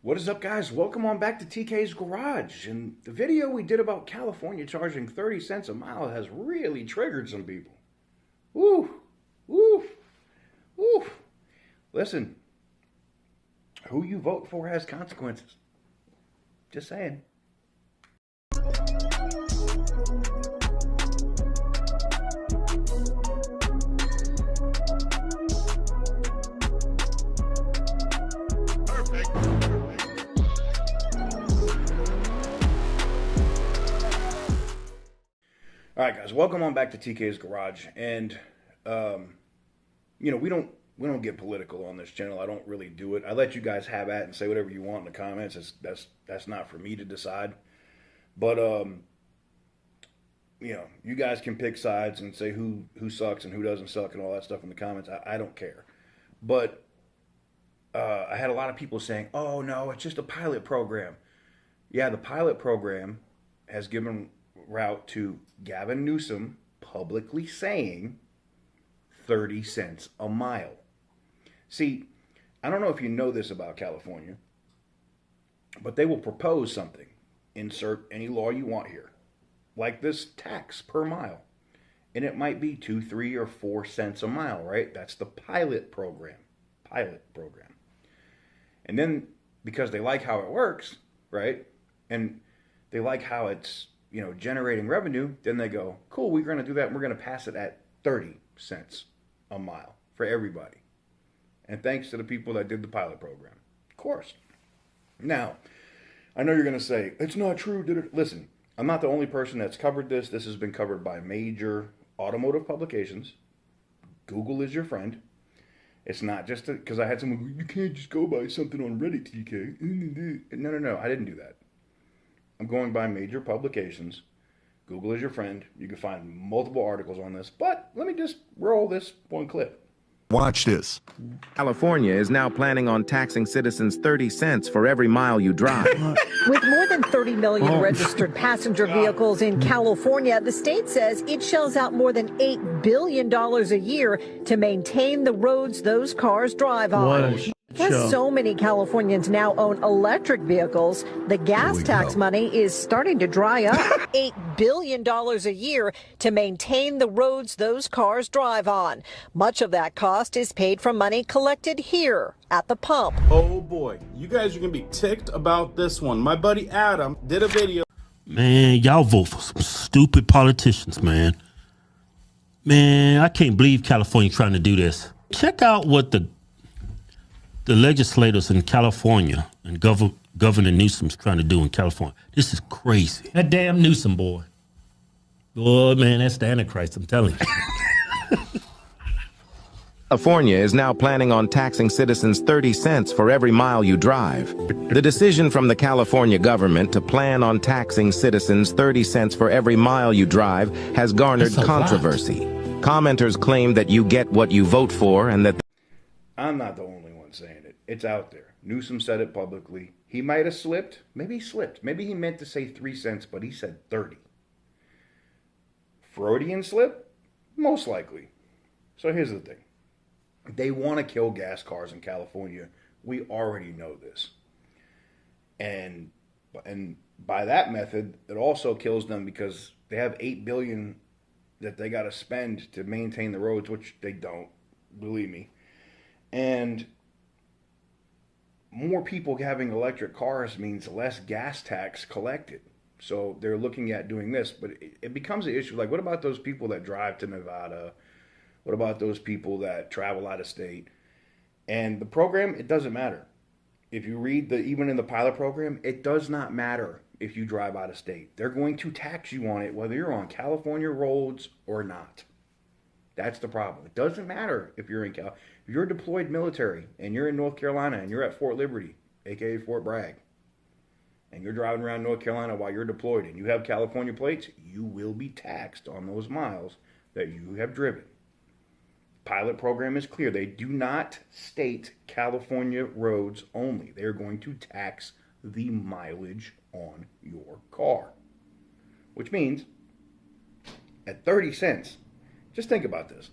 What is up, guys? Welcome on back to TK's Garage. And the video we did about California charging 30 cents a mile has really triggered some people. Woo! Woo! Woo! Listen, who you vote for has consequences. Just saying. All right, guys, welcome on back to TK's Garage. And we don't get political on this channel. I don't really do it. I let you guys have at and say whatever you want in the comments. That's not for me to decide. But you guys can pick sides and say who sucks and who doesn't suck and all that stuff in the comments. I don't care. But I had a lot of people saying, "Oh no, it's just a pilot program." Yeah, the pilot program has given route to Gavin Newsom publicly saying 30 cents a mile. See, I don't know if you know this about California, but they will propose something. Insert any law you want here, like this tax per mile. And it might be 2, 3, or 4 cents a mile, right? That's the pilot program. And then, because they like how it works, right? And they like how it's generating revenue, then they go, cool, we're going to do that, and we're going to pass it at 30 cents a mile for everybody. And thanks to the people that did the pilot program. Of course. Now, I know you're going to say, it's not true. Listen, I'm not the only person that's covered this. This has been covered by major automotive publications. Google is your friend. It's not just because I had someone go, you can't just go by something on Reddit, TK. No, I didn't do that. I'm going by major publications. Google is your friend. You can find multiple articles on this, but let me just roll this one clip. Watch this. California is now planning on taxing citizens 30 cents for every mile you drive. With more than 30 million registered passenger vehicles in California, the state says it shells out more than $8 billion a year to maintain the roads those cars drive on. Plus, so many Californians now own electric vehicles, the gas tax money is starting to dry up. $8 billion a year to maintain the roads those cars drive on. Much of that cost is paid from money collected here at the pump. Oh boy, you guys are gonna be ticked about this one. My buddy Adam did a video. Man, y'all vote for some stupid politicians, man. Man, I can't believe California trying to do this. Check out what the legislators in California and Governor Newsom's trying to do in California. This is crazy. That damn Newsom boy. Boy, man, that's the Antichrist, I'm telling you. California is now planning on taxing citizens 30 cents for every mile you drive. The decision from the California government to plan on taxing citizens 30 cents for every mile you drive has garnered controversy. Commenters claim that you get what you vote for and that I'm not the only one saying it. It's out there. Newsom said it publicly. He might have slipped. Maybe he slipped. Maybe he meant to say 3 cents, but he said 30. Freudian slip? Most likely. So here's the thing. They want to kill gas cars in California. We already know this. And by that method, it also kills them because they have $8 billion that they got to spend to maintain the roads, which they don't, believe me. And more people having electric cars means less gas tax collected. So they're looking at doing this, but it becomes an issue. Like, what about those people that drive to Nevada? What about those people that travel out of state? And the program, it doesn't matter. If you read even in the pilot program, it does not matter if you drive out of state. They're going to tax you on it, whether you're on California roads or not. That's the problem. It doesn't matter if you're in Cal. If you're deployed military and you're in North Carolina and you're at Fort Liberty, aka Fort Bragg, and you're driving around North Carolina while you're deployed and you have California plates, you will be taxed on those miles that you have driven. Pilot program is clear. They do not state California roads only. They're going to tax the mileage on your car. Which means at 30 cents, just think about this.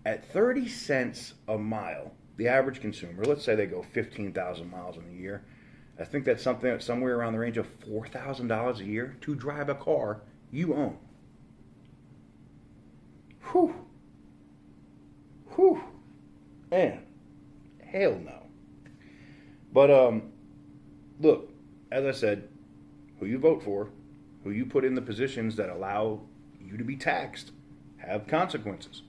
At 30 cents a mile, the average consumer, let's say they go 15,000 miles in a year, I think that's something somewhere around the range of $4,000 a year to drive a car you own. Whew. Whew. Man, hell no. But look, as I said, who you vote for, who you put in the positions that allow you to be taxed, have consequences.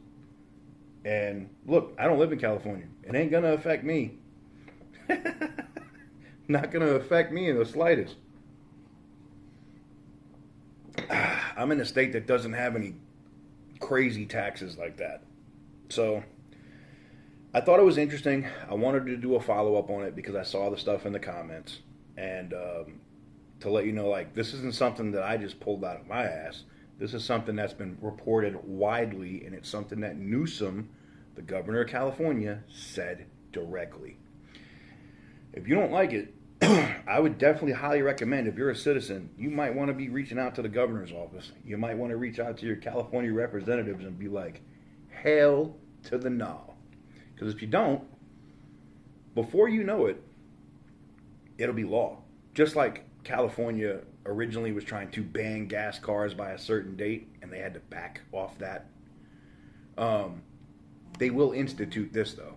And look, I don't live in California. It ain't gonna affect me. Not gonna affect me in the slightest. I'm in a state that doesn't have any crazy taxes like that. So I thought it was interesting. I wanted to do a follow-up on it because I saw the stuff in the comments. And to let you know, like, this isn't something that I just pulled out of my ass. This is something that's been reported widely, and it's something that Newsom, the governor of California, said directly. If you don't like it, I would definitely highly recommend, if you're a citizen, you might want to be reaching out to the governor's office. You might want to reach out to your California representatives and be like, hell to the no. Because if you don't, before you know it, it'll be law. Just like California originally was trying to ban gas cars by a certain date, and they had to back off that. They will institute this, though.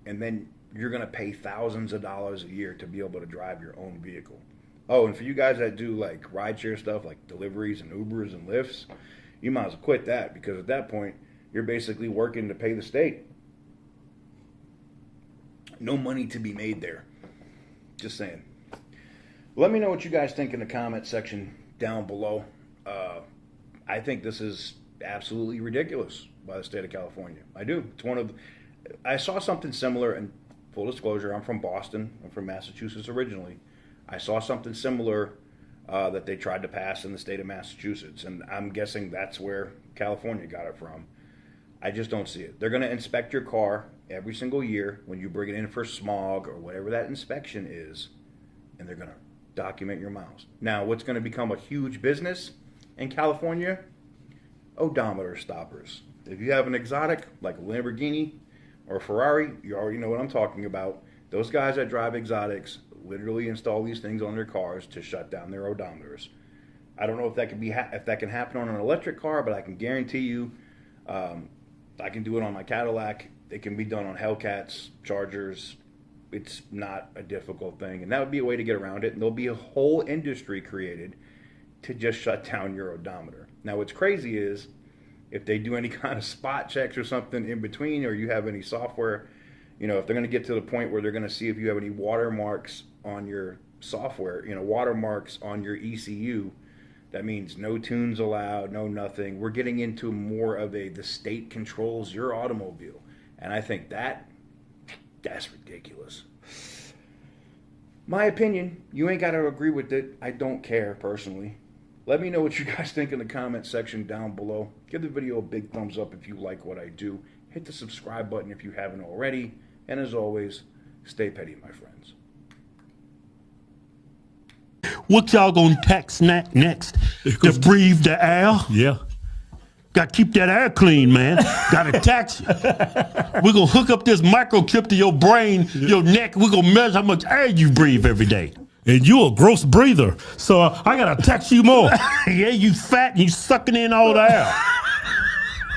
And then you're going to pay thousands of dollars a year to be able to drive your own vehicle. Oh, and for you guys that do like rideshare stuff like deliveries and Ubers and Lyfts, you might as well quit that, because at that point, you're basically working to pay the state. No money to be made there. Just saying. Let me know what you guys think in the comment section down below. I think this is absolutely ridiculous by the state of California. I do. It's one of. I saw something similar, and full disclosure, I'm from Boston. I'm from Massachusetts originally. I saw something similar that they tried to pass in the state of Massachusetts, and I'm guessing that's where California got it from. I just don't see it. They're going to inspect your car every single year when you bring it in for smog or whatever that inspection is, and they're going to document your miles. Now, what's going to become a huge business in California? Odometer stoppers. If you have an exotic like a Lamborghini or a Ferrari, you already know what I'm talking about. Those guys that drive exotics literally install these things on their cars to shut down their odometers. I don't know if that can if that can happen on an electric car, but I can guarantee you, I can do it on my Cadillac. It can be done on Hellcats, Chargers. It's not a difficult thing, and that would be a way to get around it. And there'll be a whole industry created to just shut down your odometer. Now, what's crazy is if they do any kind of spot checks or something in between, or you have any software, you know, if they're going to get to the point where they're going to see if you have any watermarks on your software, you know, watermarks on your ECU, that means no tunes allowed, no nothing. We're getting into more of the state controls your automobile. And I think that's ridiculous. My opinion, you ain't got to agree with it. I don't care personally. Let me know what you guys think in the comment section down below. Give the video a big thumbs up if you like what I do. Hit the subscribe button if you haven't already. And as always, stay petty, my friends. What y'all gonna tax next? To breathe the air? Yeah. Got to keep that air clean, man. Got to tax you. We're going to hook up this microchip to your brain, your neck. We're going to measure how much air you breathe every day. And you a gross breather, so I got to tax you more. Yeah, you fat and you sucking in all the air.